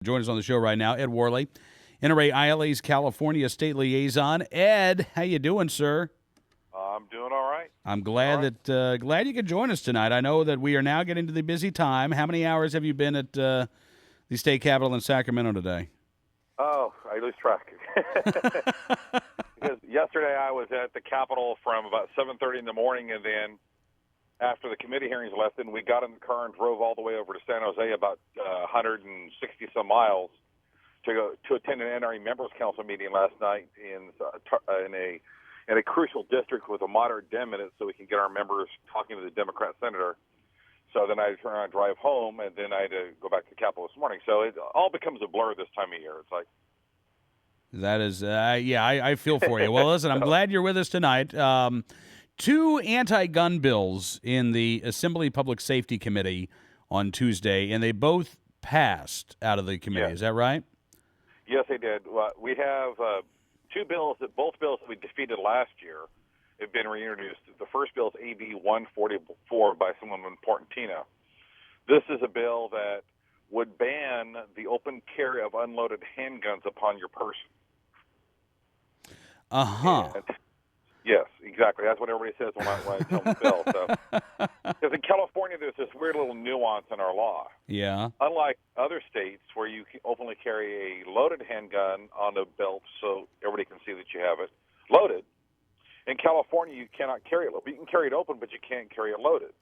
join us on the show right now, Ed Worley, NRA ILA's California State Liaison. Ed, how you doing, sir? I'm doing all right. I'm glad glad you could join us tonight. I know that we are now getting to the busy time. How many hours have you been at the state capitol in Sacramento today? Oh, I lose track. Because yesterday I was at the Capitol from about 7:30 in the morning, and then after the committee hearings left, then we got in the car and drove all the way over to San Jose, about 160 some miles, to attend an NRA members council meeting last night in a crucial district with a moderate Dem in it, so we can get our members talking to the Democrat senator. So then I turn around and drive home, and then I had to go back to the Capitol this morning. So it all becomes a blur this time of year. It's like, that is, I feel for you. Well, listen, I'm glad you're with us tonight. Two anti-gun bills in the Assembly Public Safety Committee on Tuesday, and they both passed out of the committee. Yeah. Is that right? Yes, they did. We have two bills both bills that we defeated last year have been reintroduced. The first bill is AB 144 by someone in Portantino. This is a bill that would ban the open carry of unloaded handguns upon your person. Yes, exactly. That's what everybody says when I tell them the bill. So, because in California, there's this weird little nuance in our law. Yeah. Unlike other states where you can openly carry a loaded handgun on a belt so everybody can see that you have it loaded, in California you cannot carry it loaded. You can carry it open, but you can't carry it loaded.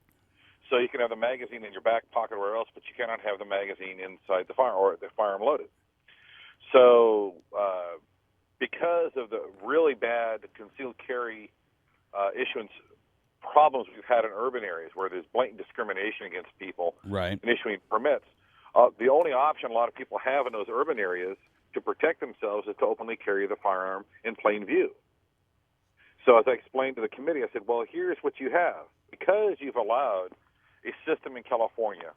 So you can have the magazine in your back pocket or wherever else, but you cannot have the magazine inside the firearm or the firearm loaded. So because of the really bad concealed carry issuance problems we've had in urban areas where there's blatant discrimination against people right. in issuing permits, the only option a lot of people have in those urban areas to protect themselves is to openly carry the firearm in plain view. So as I explained to the committee, I said, well, here's what you have. Because you've allowed a system in California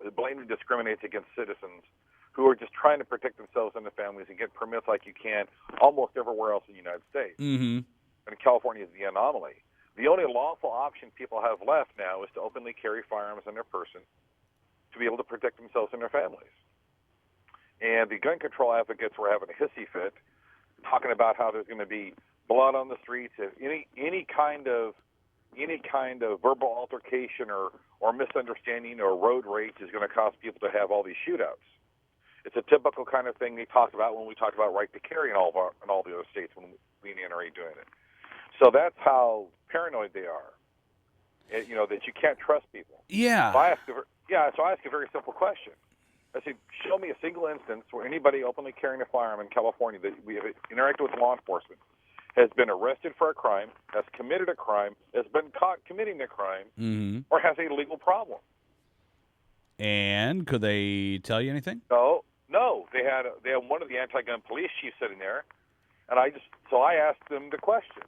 that blatantly discriminates against citizens who are just trying to protect themselves and their families and get permits like you can almost everywhere else in the United States. Mm-hmm. And California is the anomaly. The only lawful option people have left now is to openly carry firearms on their person to be able to protect themselves and their families. And the gun control advocates were having a hissy fit, talking about how there's going to be blood on the streets, any kind of verbal altercation or misunderstanding or road rage is going to cause people to have all these shootouts. It's a typical kind of thing they talk about when we talk about right to carry in all the other states when we in the NRA doing it. So that's how paranoid they are. That you can't trust people. Yeah. So I ask a very simple question. I said, show me a single instance where anybody openly carrying a firearm in California that we have interacted with law enforcement has been arrested for a crime, has committed a crime, has been caught committing a crime, mm-hmm. or has a legal problem. And could they tell you anything? No. They had one of the anti-gun police chiefs sitting there, and I asked them the question,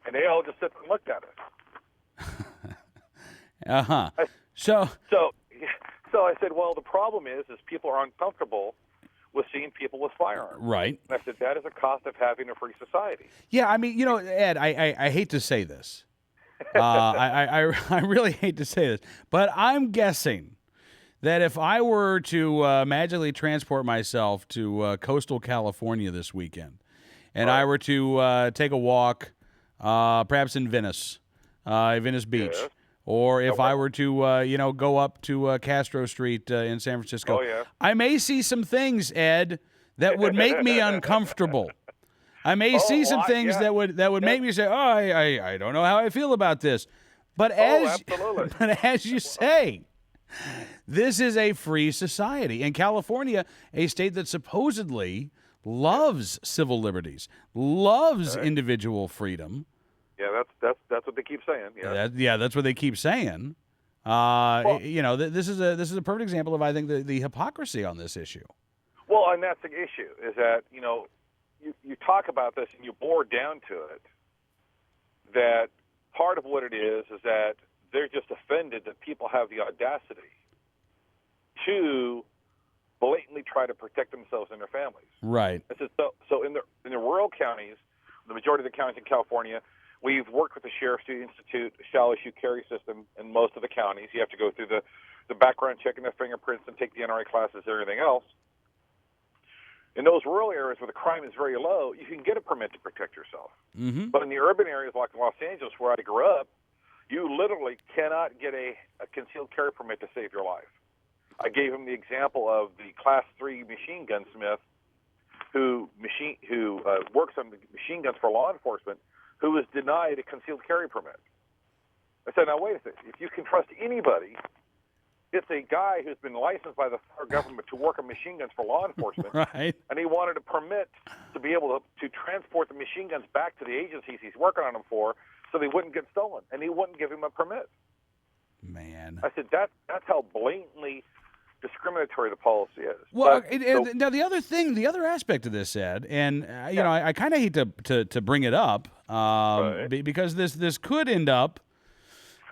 and they all just sit and looked at it. Uh-huh. So I said, well, the problem is people are uncomfortable with seeing people with firearms. Right. And I said, that is a cost of having a free society. Yeah, I mean, Ed, I hate to say this. I really hate to say this, but I'm guessing that if I were to magically transport myself to coastal California this weekend, and right. I were to take a walk, perhaps in Venice Beach, yes. or if I were to, go up to Castro Street in San Francisco, I may see some things, Ed, that would make me uncomfortable. I may see some things that would make me say, I don't know how I feel about this. But as you say, this is a free society. In California, a state that supposedly loves civil liberties, loves individual freedom. Yeah, that's what they keep saying. Yeah, that's what they keep saying. This is a perfect example of, I think, the hypocrisy on this issue. Well, and that's the issue, is that, you talk about this and you bore down to it, that part of what it is that they're just offended that people have the audacity to blatantly try to protect themselves and their families. Right. So in the rural counties, the majority of the counties in California, we've worked with the Sheriff's Institute shall issue carry system in most of the counties. You have to go through the background check and the fingerprints and take the NRA classes and everything else. In those rural areas where the crime is very low, you can get a permit to protect yourself. Mm-hmm. But in the urban areas like Los Angeles, where I grew up, you literally cannot get a concealed carry permit to save your life. I gave him the example of the Class 3 machine gunsmith who works on the machine guns for law enforcement, who was denied a concealed carry permit. I said, now wait a second. If you can trust anybody, it's a guy who's been licensed by the federal government to work on machine guns for law enforcement, right? And he wanted a permit to be able to transport the machine guns back to the agencies he's working on them for, so they wouldn't get stolen, and he wouldn't give him a permit. Man, I said that's how blatantly discriminatory the policy is. Well, now the other aspect of this, Ed, and you know, I kind of hate to bring it up because this could end up,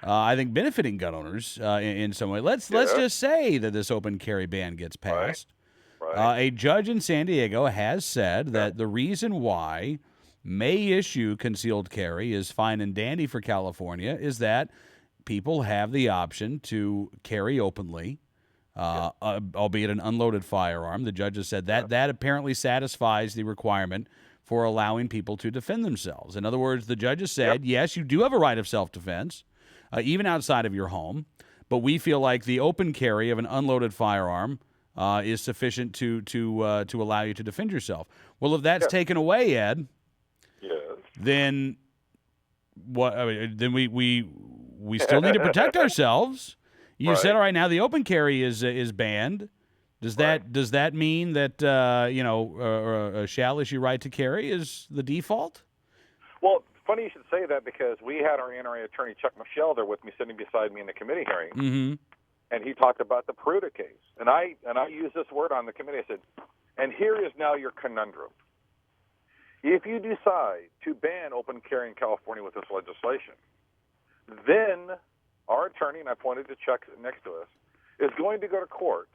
I think, benefiting gun owners in some way. Let's just say that this open carry ban gets passed. Right. A judge in San Diego has said that the reason why may issue concealed carry is fine and dandy for California is that people have the option to carry openly. Albeit an unloaded firearm. The judge has said that apparently satisfies the requirement for allowing people to defend themselves. In other words, the judge has said, yes, you do have a right of self-defense, even outside of your home, but we feel like the open carry of an unloaded firearm is sufficient to allow you to defend yourself. Well, if that's taken away, Ed, then what? I mean, then we still need to protect ourselves. You said, all right, now the open carry is banned. Does that mean that a shall issue right to carry is the default? Well, funny you should say that, because we had our NRA attorney Chuck Michelle there with me, sitting beside me in the committee hearing, and he talked about the Peruta case, and I used this word on the committee. I said, and here is now your conundrum. If you decide to ban open carry in California with this legislation, then our attorney, and I pointed to Chuck next to us, is going to go to court,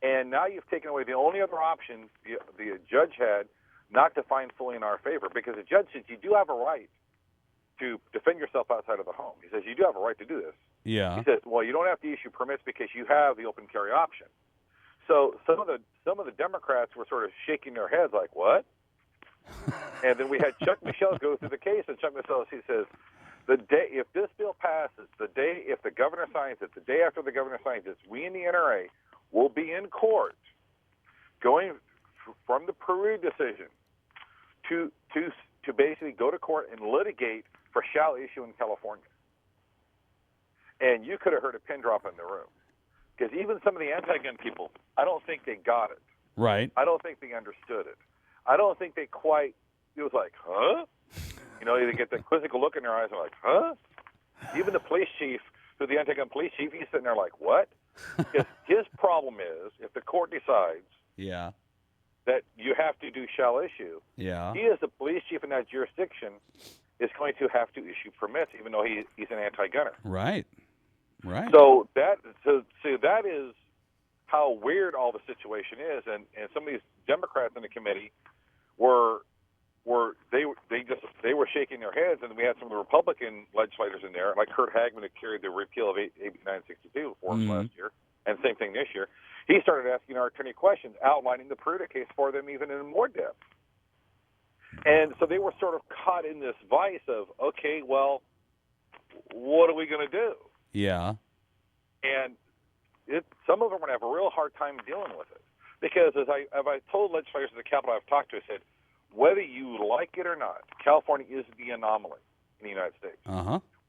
and now you've taken away the only other option the judge had not to find fully in our favor, because the judge says you do have a right to defend yourself outside of the home. He says you do have a right to do this. Yeah. He says, well, you don't have to issue permits because you have the open carry option. So some of the Democrats were sort of shaking their heads like, what? And then we had Chuck Michelle go through the case, and Chuck Michelle, he says, if this bill passes, if the governor signs it, the day after the governor signs it, we in the NRA will be in court, going from the Peru decision to basically go to court and litigate for shall issue in California. And you could have heard a pin drop in the room, because even some of the anti-gun people, I don't think they got it. Right. I don't think they understood it. I don't think they quite. It was like, huh? You know, they get that quizzical look in their eyes and like, huh? Even the police chief, the anti-gun police chief, he's sitting there like, what? Because his problem is, if the court decides that you have to do shall issue, he as the police chief in that jurisdiction is going to have to issue permits, even though he's an anti-gunner. Right. So that is how weird all the situation is, and some of these Democrats in the committee were shaking their heads, and we had some of the Republican legislators in there, like Kurt Hagman, who carried the repeal of AB 962 for us last year, and same thing this year. He started asking our attorney questions, outlining the Peruta case for them even in more depth. And so they were sort of caught in this vice of, okay, well, what are we going to do? Yeah. And some of them are going to have a real hard time dealing with it. Because as I told legislators at the Capitol I've talked to, I said, whether you like it or not, California is the anomaly in the United States.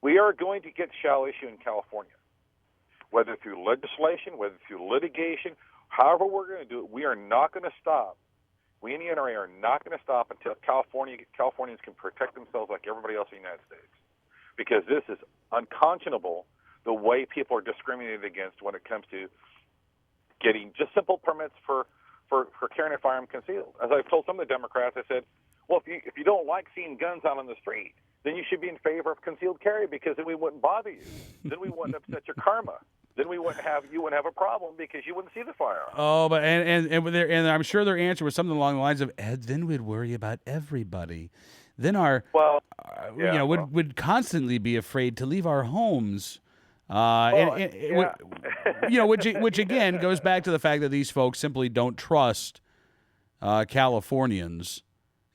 We are going to get shall issue in California, whether through legislation, whether through litigation, however we're going to do it. We are not going to stop. We in the NRA are not going to stop until Californians can protect themselves like everybody else in the United States, because this is unconscionable, the way people are discriminated against when it comes to getting just simple permits for carrying a firearm concealed. As I've told some of the Democrats, I said, well, if you don't like seeing guns out on the street, then you should be in favor of concealed carry, because then we wouldn't bother you. Then we wouldn't upset your karma. Then you wouldn't have a problem, because you wouldn't see the firearm. Oh, but and I'm sure their answer was something along the lines of, Ed, then we'd worry about everybody. Then would constantly be afraid to leave our homes. Which again goes back to the fact that these folks simply don't trust Californians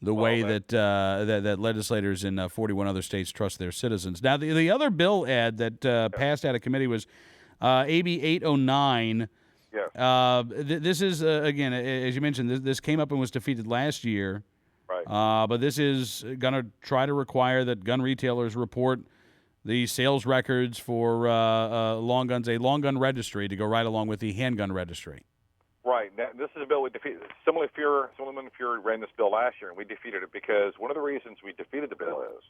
the way that legislators in 41 other states trust their citizens. Now, the other bill, Ed, that passed out of committee was AB 809. Yes. This is, again, as you mentioned, this came up and was defeated last year. Right. But this is going to try to require that gun retailers report the sales records for long guns, a long gun registry to go right along with the handgun registry. Right. Now, this is a bill we defeated. Assemblyman Fury ran this bill last year, and we defeated it because one of the reasons we defeated the bill is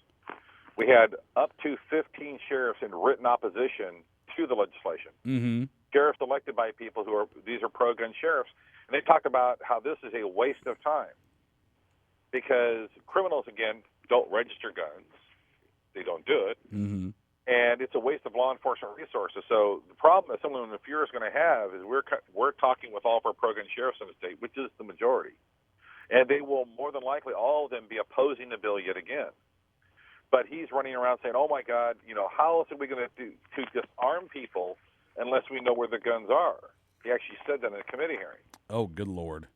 we had up to 15 sheriffs in written opposition to the legislation. Mm-hmm. Sheriffs elected by people these are pro-gun sheriffs, and they talked about how this is a waste of time because criminals, again, don't register guns. They don't do it. Mm-hmm. And it's a waste of law enforcement resources. So the problem that someone in the Fuhrer is going to have is we're talking with all of our pro-gun sheriffs in the state, which is the majority, and they will more than likely all of them be opposing the bill yet again. But he's running around saying, "Oh my God, how else are we going to do to disarm people unless we know where the guns are?" He actually said that in a committee hearing. Oh, good Lord!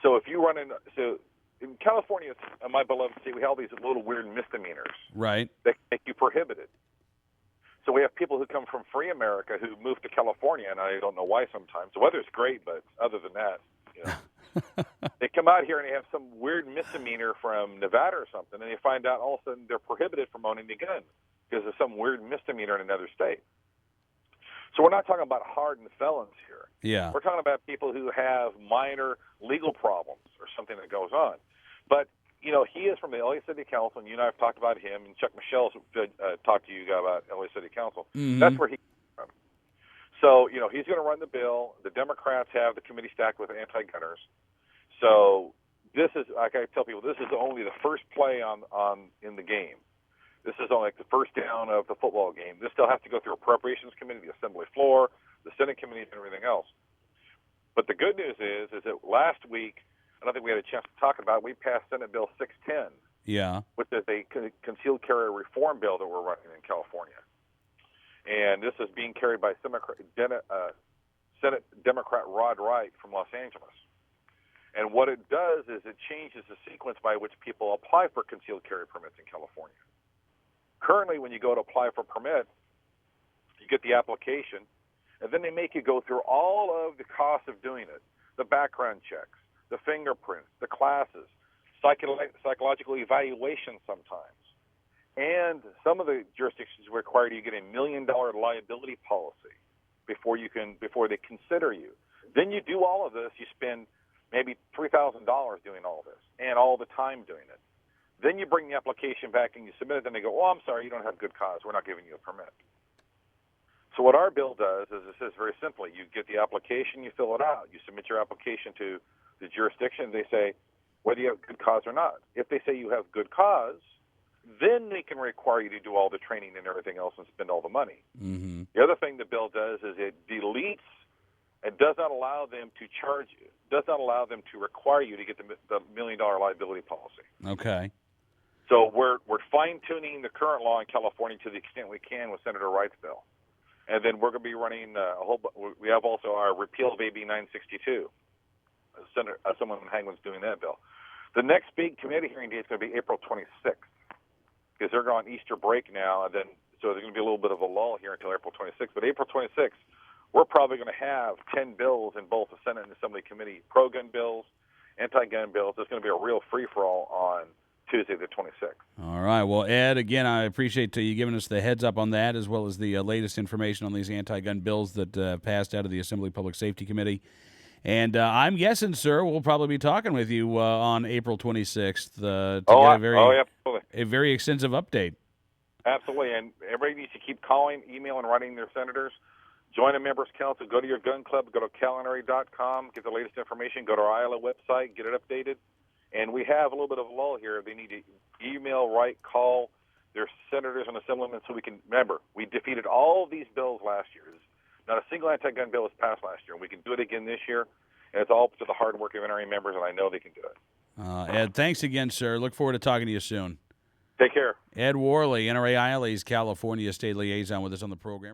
So if you run in California, my beloved state, we have all these little weird misdemeanors, right, that make you prohibited. So we have people who come from free America who move to California, and I don't know why sometimes. The weather's great, but other than that, they come out here and they have some weird misdemeanor from Nevada or something, and they find out all of a sudden they're prohibited from owning a gun because of some weird misdemeanor in another state. So we're not talking about hardened felons here. Yeah. We're talking about people who have minor legal problems or something that goes on. But he is from the LA City Council, and you and I have talked about him, and Chuck Michelle's talked to you about LA City Council. Mm-hmm. That's where he's from. So, he's going to run the bill. The Democrats have the committee stacked with anti-gunners. So this is, like I tell people, this is only the first play in the game. This is only like the first down of the football game. This still has to go through Appropriations Committee, the Assembly floor, the Senate committees, and everything else. But the good news is that last week, I don't think we had a chance to talk about it, we passed Senate Bill 610, which is a concealed carry reform bill that we're running in California. And this is being carried by Senate Democrat Rod Wright from Los Angeles. And what it does is it changes the sequence by which people apply for concealed carry permits in California. Currently, when you go to apply for a permit, you get the application, and then they make you go through all of the costs of doing it, the background checks, the fingerprints, the classes, psychological evaluation sometimes. And some of the jurisdictions require you get $1 million liability policy before they consider you. Then you do all of this, you spend maybe $3,000 doing all this and all the time doing it. Then you bring the application back and you submit it, and they go, "Oh, I'm sorry, you don't have good cause. We're not giving you a permit." So what our bill does is it says very simply, you get the application, you fill it out, you submit your application to the jurisdiction, they say whether you have good cause or not. If they say you have good cause, then they can require you to do all the training and everything else and spend all the money. Mm-hmm. The other thing the bill does is it deletes and does not allow them to charge you, does not allow them to require you to get the $1 million liability policy. Okay. So we're fine-tuning the current law in California to the extent we can with Senator Wright's bill. And then we're going to be running we have also our repeal of AB 962. Someone in Hangman's doing that bill. The next big committee hearing date is going to be April 26th because they're going on Easter break now, and then so there's going to be a little bit of a lull here until April 26th. But April 26th, we're probably going to have 10 bills in both the Senate and Assembly committee, pro-gun bills, anti-gun bills. There's going to be a real free-for-all on Tuesday the 26th. All right. Well, Ed, again, I appreciate you giving us the heads up on that as well as the latest information on these anti-gun bills that passed out of the Assembly Public Safety Committee. And I'm guessing, sir, we'll probably be talking with you on April 26th to get a very extensive update. Absolutely. And everybody needs to keep calling, emailing, writing their senators. Join a members' council. Go to your gun club. Go to calenary.com. Get the latest information. Go to our ILA website. Get it updated. And we have a little bit of a lull here. They need to email, write, call their senators and assemblymen so we can remember, we defeated all of these bills last year. Not a single anti-gun bill was passed last year, and we can do it again this year. And it's all up to the hard work of NRA members, and I know they can do it. Ed, thanks again, sir. Look forward to talking to you soon. Take care. Ed Worley, NRA ILA's California State Liaison, with us on the program.